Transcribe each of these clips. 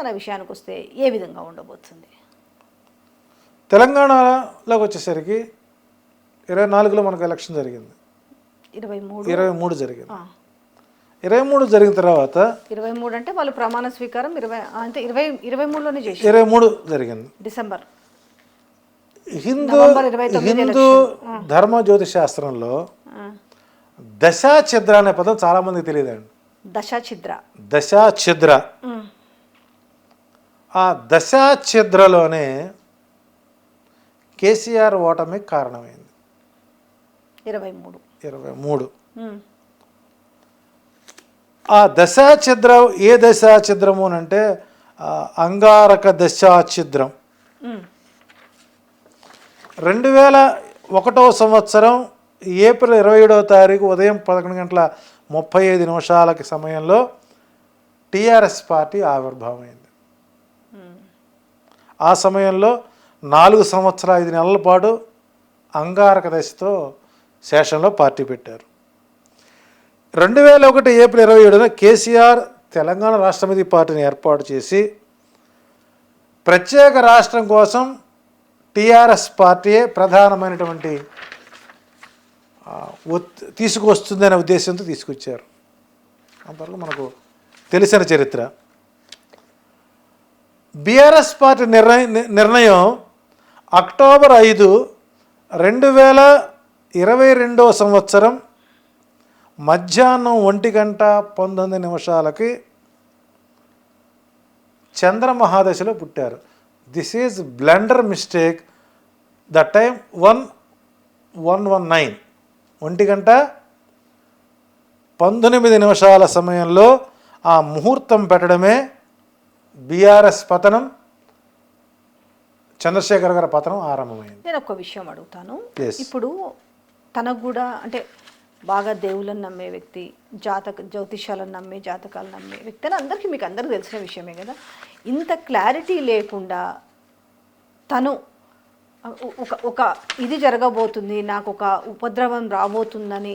తెలంగాణ విషయానికి వస్తే ఏ విధంగా ఉండబోతుంది? తెలంగాణలోకి వచ్చేసరికి 24లో మనకు ఎలక్షన్ జరిగింది, 23 జరిగింది. 23 జరిగిన తర్వాత 23 అంటే వాళ్ళు ప్రమాణ స్వీకారం 23లోనే చేసి 23 జరిగింది. డిసెంబర్. హిందూ ధర్మ జ్యోతిష్ శాస్త్రంలో దశాఛిద్ర అనే పదం చాలా మందికి తెలియదండి. దశాఛిద్ర. ఆ దశాఛిద్రలోనే కేసీఆర్ ఓటమికి కారణమైంది. 23. ఆ దశాఛిద్రం ఏ దశాఛిద్రము అని అంటే అంగారక దశాఛిద్రం. 2001వ సంవత్సరం ఏప్రిల్ 27వ తారీఖు ఉదయం 11:35 సమయంలో టీఆర్ఎస్ పార్టీ ఆవిర్భావమైంది. ఆ సమయంలో 4 సంవత్సరాల 5 నెలల పాటు అంగారక దశతో శేషంలో పార్టీ పెట్టారు. 2001 ఏప్రిల్ 27న కేసీఆర్ తెలంగాణ రాష్ట్రమితి పార్టీని ఏర్పాటు చేసి ప్రత్యేక రాష్ట్రం కోసం టీఆర్ఎస్ పార్టీయే ప్రధానమైనటువంటి తీసుకువస్తుందనే ఉద్దేశంతో తీసుకొచ్చారు. అంతవరకు మనకు తెలిసిన చరిత్ర. బీఆర్ఎస్ పార్టీ నిర్ణయం అక్టోబర్ 5, 2022వ సంవత్సరం మధ్యాహ్నం 1:19 చంద్రమహాదశలో పుట్టారు. This is blunder mistake. The time 1:19 1:19 సమయంలో ఆ ముహూర్తం పెట్టడమే బీఆర్ఎస్ పతనం, చంద్రశేఖర్ గారి పతనం ఆరంభమైంది. నేను ఒక విషయం అడుగుతాను. ఇప్పుడు తనకు కూడా అంటే బాగా దేవుళ్ళని నమ్మే వ్యక్తి, జ్యోతిష్యాలను నమ్మే, జాతకాలను నమ్మే వ్యక్తి అని మీకు అందరికీ తెలిసిన విషయమే కదా. ఇంత క్లారిటీ లేకుండా తను ఒక ఇది జరగబోతుంది, నాకు ఒక ఉపద్రవం రాబోతుందని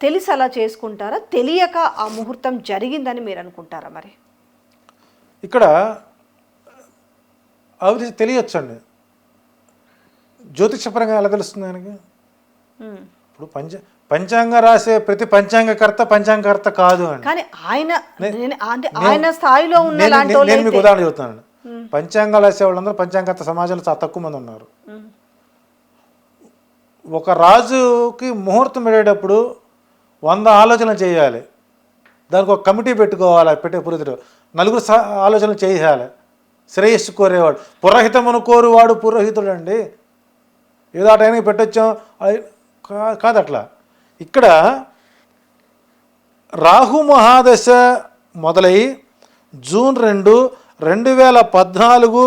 తెలిసి అలా చేసుకుంటారా, తెలియక ఆ ముహూర్తం జరిగిందని మీరు అనుకుంటారా? మరి ఇక్కడ అవి తెలియచ్చండి. జ్యోతిషపరంగా ఎలా తెలుస్తుంది ఆయనకి? ఇప్పుడు పంచాంగ రాసే ప్రతి పంచాంగకర్త పంచాంగకర్త కాదు అండి. కానీ ఆయన స్థాయిలో ఉన్న నేను మీకు ఉదాహరణ చెబుతాను. పంచాంగాలు రాసే వాళ్ళందరూ పంచాంగకర్త సమాజంలో చాలా తక్కువ మంది ఉన్నారు. ఒక రాజుకి ముహూర్తం పెట్టేటప్పుడు 100 ఆలోచనలు చేయాలి. దానికి ఒక కమిటీ పెట్టుకోవాలి. పెట్టే పురోహితుడు 4 ఆలోచనలు చేయాలి. శ్రేయస్సు కోరేవాడు, పురోహితమును కోరువాడు పురోహితుడు అండి. ఏదో ఆ టైంకి పెట్టొచ్చాం కాదు అట్లా. ఇక్కడ రాహు మహాదశ మొదలై జూన్ 2, 2014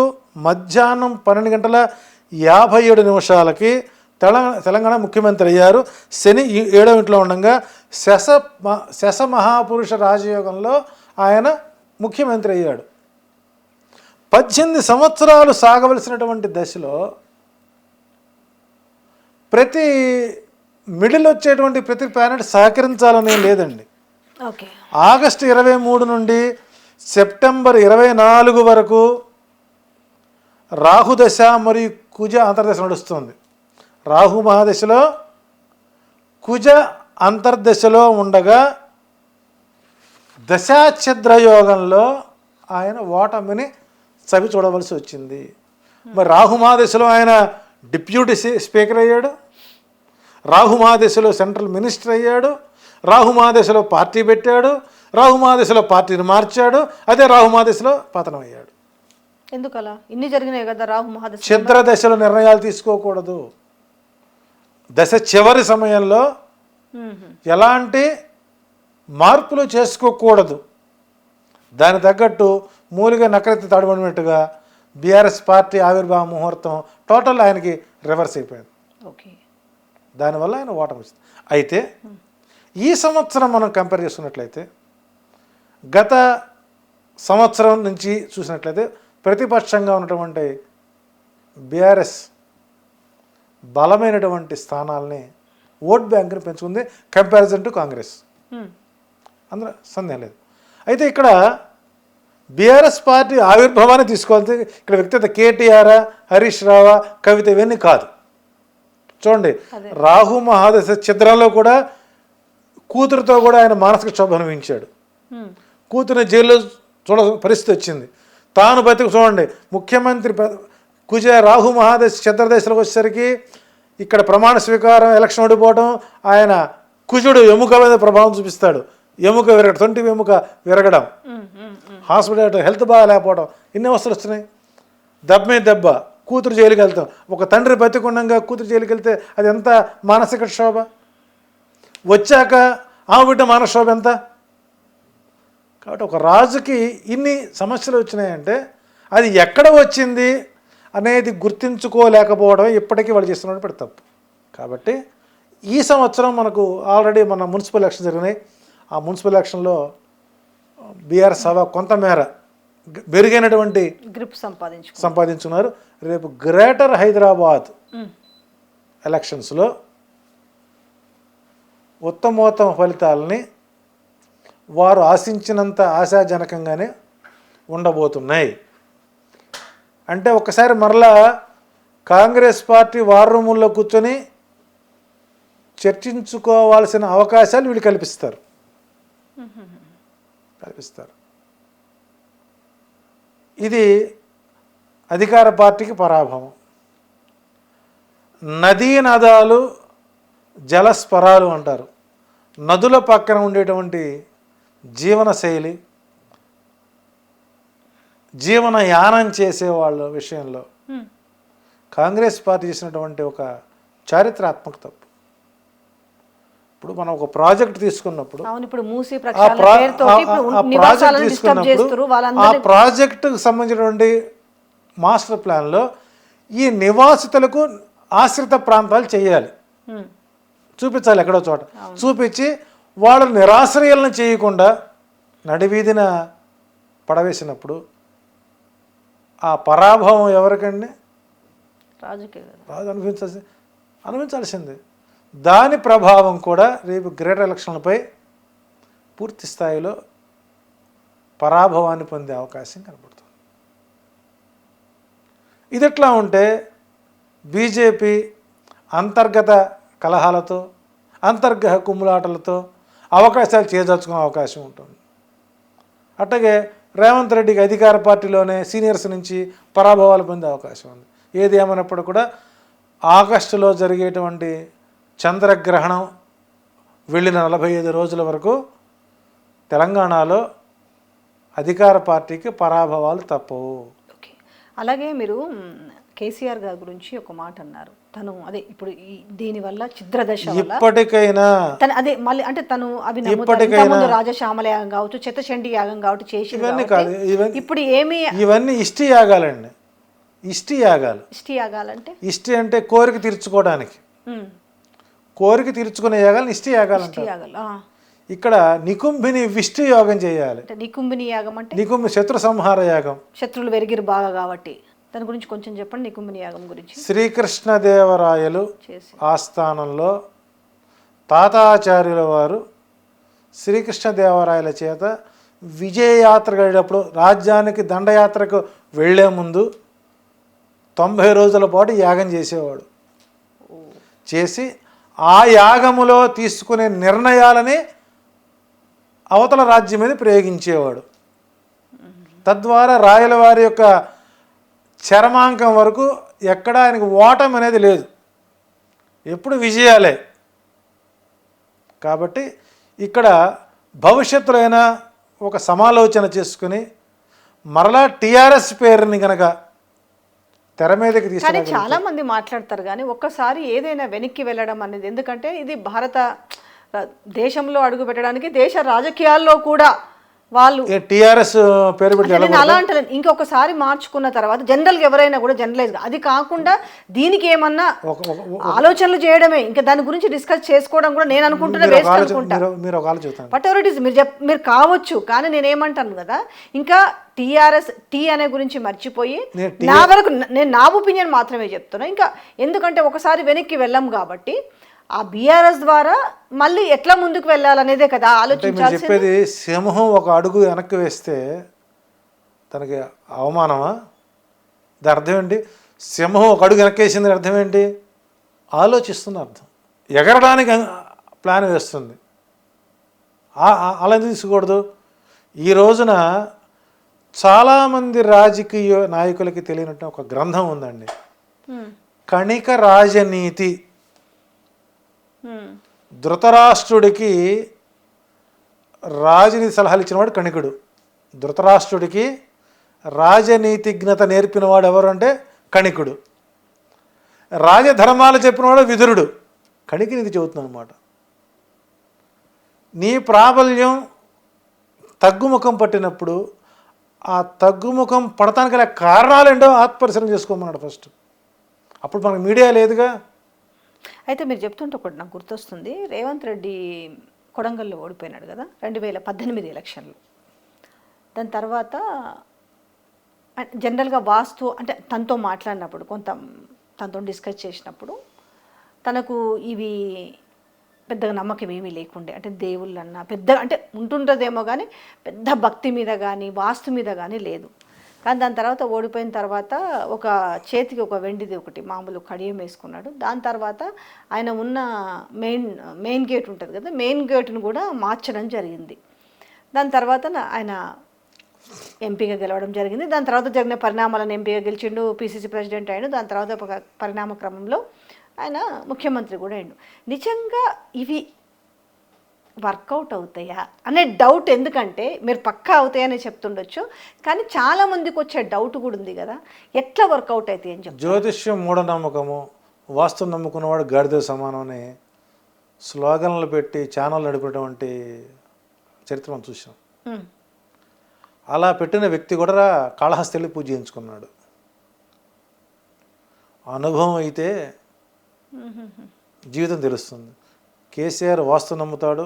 మధ్యాహ్నం 12:57 తెలంగాణ ముఖ్యమంత్రి అయ్యారు. శని 7వ ఇంట్లో ఉండగా శశ మహాపురుష రాజయోగంలో ఆయన ముఖ్యమంత్రి అయ్యాడు. 18 సంవత్సరాలు సాగవలసినటువంటి దశలో ప్రతి మిడిల్ వచ్చేటువంటి ప్రతి ప్లానెట్ సహకరించాలనే లేదండి. ఆగస్టు 23 నుండి సెప్టెంబర్ 24 వరకు రాహుదశ మరియు కుజ అంతర్దశ నడుస్తుంది. రాహు మహాదశలో, కుజ అంతర్దశలో ఉండగా దశాఛిద్రయోగంలో ఆయన ఓటమిని చవి చూడవలసి వచ్చింది. మరి రాహు మహాదశలో ఆయన డిప్యూటీ స్పీకర్ అయ్యాడు, రాహు మహాదశలో సెంట్రల్ మినిస్టర్ అయ్యాడు, రాహు మహాదశలో పార్టీ పెట్టాడు, రాహు మహాదశలో పార్టీని మార్చాడు, అదే రాహు మహాదశలో పతనం అయ్యాడు. ఎందుకలా ఇన్ని జరిగినాయి కదా. రాహు మహాదశ ఛిద్ర దశలో నిర్ణయాలు తీసుకోకూడదు. దశ చివరి సమయంలో ఎలాంటి మార్పులు చేసుకోకూడదు. దాని తగ్గట్టు మూలిగా నకరెత్తి తడబడినట్టుగా బీఆర్ఎస్ పార్టీ ఆవిర్భావ ముహూర్తం టోటల్ ఆయనకి రివర్స్ అయిపోయింది. దానివల్ల ఆయన ఓటమి ఇస్తుంది. అయితే ఈ సంవత్సరం మనం కంపేర్ చేసుకున్నట్లయితే గత సంవత్సరం నుంచి చూసినట్లయితే ప్రతిపక్షంగా ఉన్నటువంటి బీఆర్ఎస్ బలమైనటువంటి స్థానాలని ఓట్ బ్యాంక్ని పెంచుకుంది కంపారిజన్ టు కాంగ్రెస్. అందులో సందేహం లేదు. అయితే ఇక్కడ బీఆర్ఎస్ పార్టీ ఆవిర్భావాన్ని తీసుకోవాలి. ఇక్కడ వ్యక్తిగత కేటీఆర్, హరీష్ రావా, కవిత ఇవన్నీ కాదు. చూడండి, రాహు మహాదశ చిత్రంలో కూడా కూతురుతో కూడా ఆయన మానసిక క్షోభ అనుభవించాడు. కూతురుని జైల్లో చూడ పరిస్థితి వచ్చింది. తాను బతికి చూడండి, ముఖ్యమంత్రి కుజ రాహు మహాదశ చంద్రదశలోకి వచ్చేసరికి ఇక్కడ ప్రమాణ స్వీకారం, ఎలక్షన్ ఓడిపోవడం, ఆయన కుజుడు ఎముక మీద ప్రభావం చూపిస్తాడు. ఎముక విరగడం, 20 ఎముక విరగడం, హాస్పిటల్ హెల్త్ బాగా లేకపోవడం, ఇన్ని అవసరాలు వస్తున్నాయి. దెబ్బ మీద దెబ్బ, కూతురు జైలుకి వెళ్తాం. ఒక తండ్రి బతికుండగా కూతురు జైలుకి వెళ్తే అది ఎంత మానసిక క్షోభ. వచ్చాక ఆమె బిడ్డ మానసిక క్షోభ ఎంత. కాబట్టి ఒక రాజుకి ఇన్ని సమస్యలు వచ్చినాయంటే అది ఎక్కడ వచ్చింది అనేది గుర్తించుకోలేకపోవడం ఇప్పటికీ వాళ్ళు చేస్తున్నట్టు పెద్ద తప్పు. కాబట్టి ఈ సంవత్సరం మనకు ఆల్రెడీ మన మున్సిపల్ ఎలక్షన్ జరిగినాయి. ఆ మున్సిపల్ ఎలక్షన్లో బీఆర్ఎస్ సభ కొంతమేర మెరుగైనటువంటి గ్రిప్ సంపాదించుకున్నారు. రేపు గ్రేటర్ హైదరాబాద్ ఎలక్షన్స్లో ఉత్తమోత్తమ ఫలితాలని వారు ఆశించినంత ఆశాజనకంగానే ఉండబోతున్నాయి. అంటే ఒక్కసారి మరలా కాంగ్రెస్ పార్టీ వార్ రూముల్లో కూర్చొని చర్చించుకోవాల్సిన అవకాశాలు వీళ్ళు కల్పిస్తారు. ఇది అధికార పార్టీకి పరాభవం. నదీ నదాలు జలస్పరాలు అంటారు. నదుల పక్కన ఉండేటువంటి జీవనశైలి, జీవనయానం చేసే వాళ్ళ విషయంలో కాంగ్రెస్ పార్టీ చేసినటువంటి ఒక చారిత్రాత్మక తప్పు. ఇప్పుడు మనం ఒక ప్రాజెక్ట్ తీసుకున్నప్పుడు ఆ ప్రాజెక్టుకు సంబంధించినటువంటి మాస్టర్ ప్లాన్లో ఈ నివాసితులకు ఆశ్రిత ప్రాంతాలు చేయాలి, చూపించాలి. ఎక్కడో చోట చూపించి వాళ్ళ నిరాశ్రయాలను చేయకుండా నడివీధిన పడవేసినప్పుడు ఆ పరాభవం ఎవరికండి? రాజు అనుభవించాల్సిందే. దాని ప్రభావం కూడా రేపు గ్రేటర్ ఎలక్షన్లపై పూర్తి స్థాయిలో పరాభవాన్ని పొందే అవకాశం కనబడుతుంది. ఇది ఎట్లా ఉంటే బీజేపీ అంతర్గత కలహాలతో, అంతర్గత కుమ్ములాటలతో అవకాశాలు చేజార్చుకునే అవకాశం ఉంటుంది. అట్లాగే రేవంత్ రెడ్డికి అధికార పార్టీలోనే సీనియర్స్ నుంచి పరాభవాలు పొందే అవకాశం ఉంది. ఏది ఏమైనప్పుడు కూడా ఆగస్టులో జరిగేటువంటి చంద్రగ్రహణం వెళ్ళిన 45 రోజుల వరకు తెలంగాణలో అధికార పార్టీకి పరాభవాలు తప్పవు. ఓకే, అలాగే మీరు కేసీఆర్ గారి గురించి ఒక మాట అన్నారు. తను అదే ఇప్పుడు దీనివల్ల చిద్రదశ ఇప్పటికైనా అదే మళ్ళీ అంటే తను అవి రాజశ్యామల యాగం కావచ్చు, చిత్తచండి యాగం కావచ్చు చేసి ఇప్పుడు ఏమి ఇవన్నీ ఇష్టి యాగాలండి. ఇష్టి యాగాలంటే ఇష్టి అంటే కోరిక తీర్చుకోవడానికి, కోరిక తీర్చుకునే యాగాలు ఇష్టి యాగాలంటే. ఇక్కడ నికుంభిని విష్టి యోగం చేయాలి. నికుంభిని యాగం అంటే నికుంభి శత్రు సంహార యాగం. శత్రువులు వెరిగిరు బాగా కాబట్టి దాని గురించి కొంచెం చెప్పండి. నికుంభిని యాగం గురించి శ్రీకృష్ణదేవరాయలు ఆస్థానంలో తాతాచార్యుల వారు శ్రీకృష్ణదేవరాయల చేత విజయయాత్ర వెళ్ళేటప్పుడు రాజ్యానికి దండయాత్రకు వెళ్లే ముందు 90 రోజుల పాటు యాగం చేసేవాడు. చేసి ఆ యాగములో తీసుకునే నిర్ణయాలని అవతల రాజ్యం మీద ప్రయోగించేవాడు. తద్వారా రాయల వారి యొక్క చరమాంకం వరకు ఎక్కడా ఆయనకు ఓటమి అనేది లేదు, ఎప్పుడు విజయాలే. కాబట్టి ఇక్కడ భవిష్యత్తులో అయినా ఒక సమాలోచన చేసుకుని మరలా టీఆర్ఎస్ పేరుని కనుక తెర మీదకి తీసుకుని చాలా మంది మాట్లాడతారు కానీ ఒక్కసారి ఏదైనా వెనక్కి వెళ్ళడం అనేది, ఎందుకంటే ఇది భారత దేశంలో అడుగు పెట్టడానికి దేశ రాజకీయాల్లో కూడా వాళ్ళు టీఆర్ఎస్ పేరు పెట్టి అలా అంటారు. ఇంకొకసారి మార్చుకున్న తర్వాత జనరల్గా ఎవరైనా కూడా జనరలైజ్గా అది కాకుండా దీనికి ఏమన్నా ఆలోచనలు చేయడమే, ఇంకా దాని గురించి డిస్కస్ చేసుకోవడం కూడా నేను అనుకుంటున్నా వేస్ట్ అనుకుంటా. బట్ ఎవర్ ఇట్ ఈస్ మీరు కావచ్చు, కానీ నేనేమంటాను కదా, ఇంకా టీఆర్ఎస్ అనే గురించి మర్చిపోయి నా వరకు నేను నా ఒపీనియన్ మాత్రమే చెప్తున్నా. ఇంకా ఎందుకంటే ఒకసారి వెనక్కి వెళ్ళాం కాబట్టి ఆ బీఆర్ఎస్ ద్వారా మళ్ళీ ఎట్లా ముందుకు వెళ్ళాలనేదే కదా ఆలోచించాల్సింది. చెప్పేది సింహం ఒక అడుగు వెనక్కి వేస్తే తనకి అవమానమా? దాని అర్థం ఏంటి? సింహం ఒక అడుగు వెనక్కేసింది అర్థం ఏంటి? ఆలోచిస్తున్న అర్థం. ఎగరడానికి ప్లాన్ వేస్తుంది. అలా ఎందుకు తీసుకోకూడదు? ఈ రోజున చాలామంది రాజకీయ నాయకులకి తెలియనట్టు ఒక గ్రంథం ఉందండి, కణిక రాజనీతి. ధృతరాష్ట్రుడికి రాజనీతి సలహాలు ఇచ్చినవాడు కణికుడు. ధృతరాష్ట్రుడికి రాజనీతిజ్ఞత నేర్పినవాడు ఎవరు అంటే కణికుడు. రాజధర్మాలు చెప్పినవాడు విదురుడు. కణికినీతి చెబుతుంది అనమాట. నీ ప్రాబల్యం తగ్గుముఖం పట్టినప్పుడు ఆ తగ్గుముఖం పడటానికి గల కారణాలేంటో ఆత్మపరిశీలన చేసుకోమన్నాడు ఫస్ట్. అప్పుడు మనకు మీడియా లేదుగా. అయితే మీరు చెప్తుంటే ఒకటి నాకు గుర్తొస్తుంది. రేవంత్ రెడ్డి కొడంగల్లో ఓడిపోయినాడు కదా 2018 ఎలక్షన్లో. దాని తర్వాత జనరల్గా వాస్తు అంటే తనతో మాట్లాడినప్పుడు తనతో డిస్కస్ చేసినప్పుడు తనకు ఇవి పెద్దగా నమ్మకం ఏమీ లేకుండే. అంటే దేవుళ్ళన్నా పెద్దగా అంటే ఉంటుండదేమో కానీ పెద్ద భక్తి మీద కానీ వాస్తు మీద కానీ లేదు. కానీ దాని తర్వాత ఓడిపోయిన తర్వాత ఒక చేతికి ఒక వెండిది ఒకటి మామూలు కడియం వేసుకున్నాడు. దాని తర్వాత ఆయన ఉన్న మెయిన్ గేట్ ఉంటుంది కదా, మెయిన్ గేట్ను కూడా మార్చడం జరిగింది. దాని తర్వాత ఆయన ఎంపీగా గెలవడం జరిగింది. దాని తర్వాత జరిగిన పరిణామాలను ఎంపీగా గెలిచిండు, పిసిసి ప్రెసిడెంట్ అయ్యాడు. దాని తర్వాత ఒక పరిణామ క్రమంలో ఆయన ముఖ్యమంత్రి కూడా అయ్యాడు. నిజంగా ఇవి వర్కౌట్ అవుతాయా అనే డౌట్, ఎందుకంటే మీరు పక్కా అవుతాయని చెప్తుండొచ్చు, కానీ చాలామందికి వచ్చే డౌట్ కూడా ఉంది కదా, ఎట్లా వర్కౌట్ అవుతాయి అని చెప్పి. జ్యోతిష్యం మూఢనమ్మకము, వాస్తు నమ్ముకున్నవాడు గాడిద సమానం అని స్లోగన్లు పెట్టి ఛానల్ నడిపేటువంటి చరిత్ర మనం చూసాం. అలా పెట్టిన వ్యక్తి కూడా కాళహస్తి పూజ చేయించుకున్నాడు. అనుభవం అయితే జీవితం తెలుస్తుంది. కేసీఆర్ వాస్తు నమ్ముతాడు,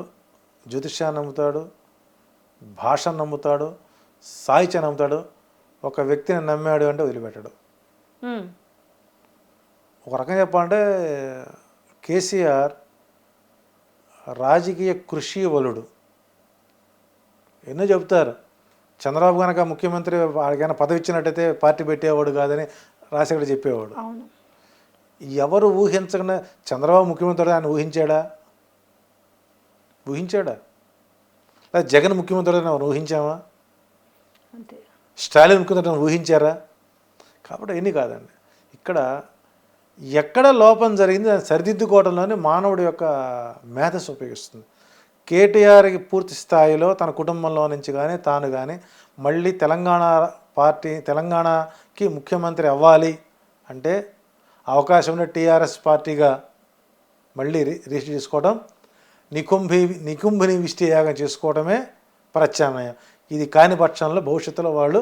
జ్యోతిష్యాన్ని నమ్ముతాడు, భాషను నమ్ముతాడు, సాహిత్యాన్ని నమ్ముతాడు. ఒక వ్యక్తిని నమ్మాడు అంటే వదిలిపెట్టాడు. ఒక రకంగా చెప్పాలంటే కేసీఆర్ రాజకీయ కృషి వలుడు. ఎన్నో చెబుతారు. చంద్రబాబు కనుక ముఖ్యమంత్రి వాడికైనా పదవి ఇచ్చినట్టయితే పార్టీ పెట్టేవాడు కాదని రాజశేఖర్ చెప్పేవాడు. ఎవరు ఊహించకుండా చంద్రబాబు ముఖ్యమంత్రి ఆయన ఊహించాడా? లేదా జగన్ ముఖ్యమంత్రి మనం ఊహించామా? స్టాలిన్ ముఖ్యమంత్రి ఊహించారా? కాబట్టి ఎన్ని కాదండి. ఇక్కడ ఎక్కడ లోపం జరిగింది దాన్ని సరిదిద్దుకోవడంలోనే మానవుడి యొక్క మేధస్సు ఉపయోగిస్తుంది. కేటీఆర్కి పూర్తి స్థాయిలో తన కుటుంబంలో నుంచి కానీ తాను కానీ మళ్ళీ తెలంగాణకి ముఖ్యమంత్రి అవ్వాలి అంటే అవకాశం ఉన్న టీఆర్ఎస్ పార్టీగా మళ్ళీ రిజిస్టర్ చేసుకోవడం, నికుంభిని విష్టియాగం చేసుకోవడమే ప్రత్యామ్నాయం. ఇది కాని పక్షంలో భవిష్యత్తులో వాళ్ళు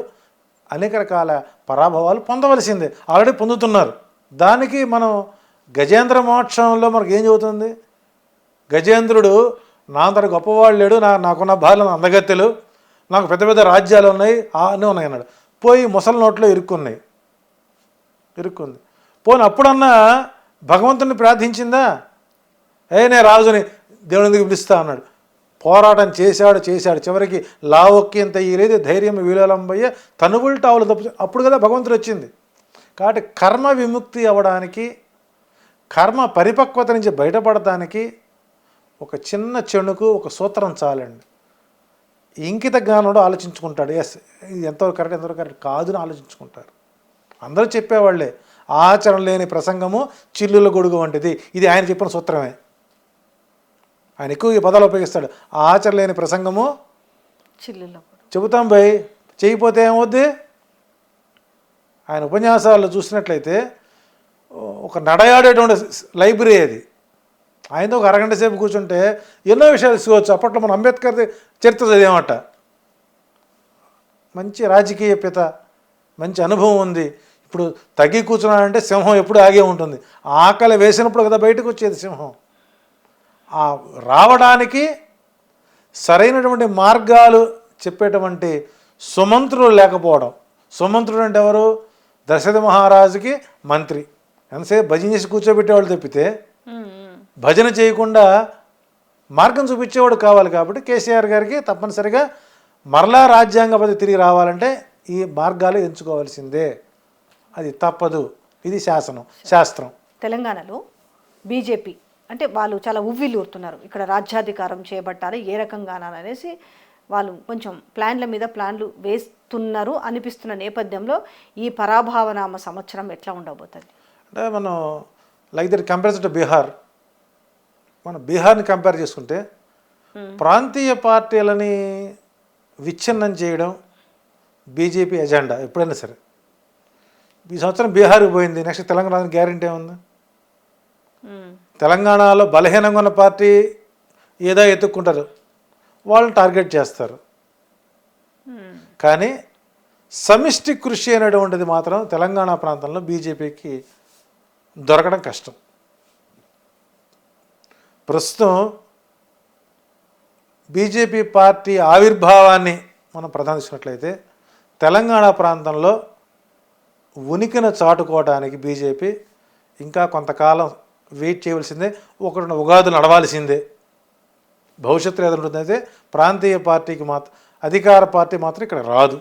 అనేక రకాల పరాభవాలు పొందవలసిందే, ఆల్రెడీ పొందుతున్నారు. దానికి మనం గజేంద్ర మోక్షంలో మనకు ఏం చెబుతుంది? గజేంద్రుడు నా అంతటి గొప్పవాళ్ళు లేడు, నాకున్న భార్యలు అందగత్తెలు, నాకు పెద్ద పెద్ద రాజ్యాలు ఉన్నాయి అన్నీ ఉన్నాయి అన్నాడు. పోయి ముసలి నోట్లో ఇరుక్కుంది. పోనీ అప్పుడన్నా భగవంతుని ప్రార్థించిందా? నేను రాజుని దేవుని ఎందుకు పిలుస్తా అన్నాడు. పోరాటం చేశాడు. చివరికి లావొక్కింత ఇయలేదు ధైర్యం వీలలంబయ్య తనువుల్టావులు తప్పు. అప్పుడు కదా భగవంతుడు వచ్చింది. కాబట్టి కర్మ విముక్తి అవ్వడానికి, కర్మ పరిపక్వత నుంచి బయటపడటానికి ఒక చిన్న చెణుకు ఒక సూత్రం చాలండి. ఇంకిత జ్ఞానుడు ఆలోచించుకుంటాడు. ఎస్ ఇది ఎంతవరకు కరెక్ట్ కాదు అని ఆలోచించుకుంటారు. అందరూ చెప్పేవాళ్ళే. ఆచరణ లేని ప్రసంగము చిల్లుల గొడుగు వంటిది. ఇది ఆయన చెప్పిన సూత్రమే. ఆయన ఎక్కువ ఈ పదాలు ఉపయోగిస్తాడు. ఆచరణ లేని ప్రసంగము చిల్లుల చెబుతాం భయ్, చేయకపోతే ఏమవుద్ది? ఆయన ఉపన్యాసాలు చూసినట్లయితే ఒక నడయాడేటువంటి లైబ్రరీ అది. ఆయనతో ఒక అరగంట సేపు కూర్చుంటే ఎన్నో విషయాలు తీసుకోవచ్చు. అప్పట్లో మన అంబేద్కర్ చరిత్ర చదివామట. మంచి రాజకీయ పిత, మంచి అనుభవం ఉంది. ఇప్పుడు తగ్గి కూర్చున్నాడంటే సింహం ఎప్పుడు ఆగే ఉంటుంది. ఆకలి వేసినప్పుడు కదా బయటకు వచ్చేది సింహం. రావడానికి సరైనటువంటి మార్గాలు చెప్పేటువంటి సుమంత్రులు లేకపోవడం. సుమంత్రుడు అంటే ఎవరు? దశరథ మహారాజుకి మంత్రి. ఎంతసేపు భజన చేసి కూర్చోబెట్టేవాళ్ళు తప్పితే భజన చేయకుండా మార్గం చూపించేవాడు కావాలి. కాబట్టి కేసీఆర్ గారికి తప్పనిసరిగా మరలా రాజ్యాంగ పద్ధతి తిరిగి రావాలంటే ఈ మార్గాలు ఎంచుకోవాల్సిందే, అది తప్పదు. ఇది శాస్త్రం. తెలంగాణలో బీజేపీ అంటే వాళ్ళు చాలా ఉవ్విల్లూరుతున్నారు, ఇక్కడ రాజ్యాధికారం చేపట్టాలి ఏ రకంగానా అనేసి వాళ్ళు కొంచెం ప్లాన్ల మీద ప్లాన్లు వేస్తున్నారు అనిపిస్తున్న నేపథ్యంలో ఈ పరాభావనామ సంవత్సరం ఎట్లా ఉండబోతుంది? అంటే మనం like that compare to Bihar, మనం బీహార్ని కంపేర్ చేసుకుంటే ప్రాంతీయ పార్టీలని విచ్ఛిన్నం చేయడం బీజేపీ ఎజెండా ఎప్పుడైనా సరే. ఈ సంవత్సరం బీహార్కి పోయింది, నెక్స్ట్ తెలంగాణ గ్యారెంటీ ఏముంది? తెలంగాణలో బలహీనంగా ఉన్న పార్టీ ఏదో ఎత్తుక్కుంటారు, వాళ్ళని టార్గెట్ చేస్తారు. కానీ సమిష్టి కృషి అనేటువంటిది మాత్రం తెలంగాణ ప్రాంతంలో బీజేపీకి దొరకడం కష్టం. ప్రస్తుతం బీజేపీ పార్టీ ఆవిర్భావాన్ని మనం ప్రధానిస్తున్నట్లయితే తెలంగాణ ప్రాంతంలో ఉనికిని చాటుకోవడానికి బీజేపీ ఇంకా కొంతకాలం వెయిట్ చేయవలసిందే, ఒకటి ఉగాదులు నడవాల్సిందే. భవిష్యత్తులో ఏదైనా ఉంటుందైతే ప్రాంతీయ పార్టీకి అధికార పార్టీ మాత్రం ఇక్కడ రాదు.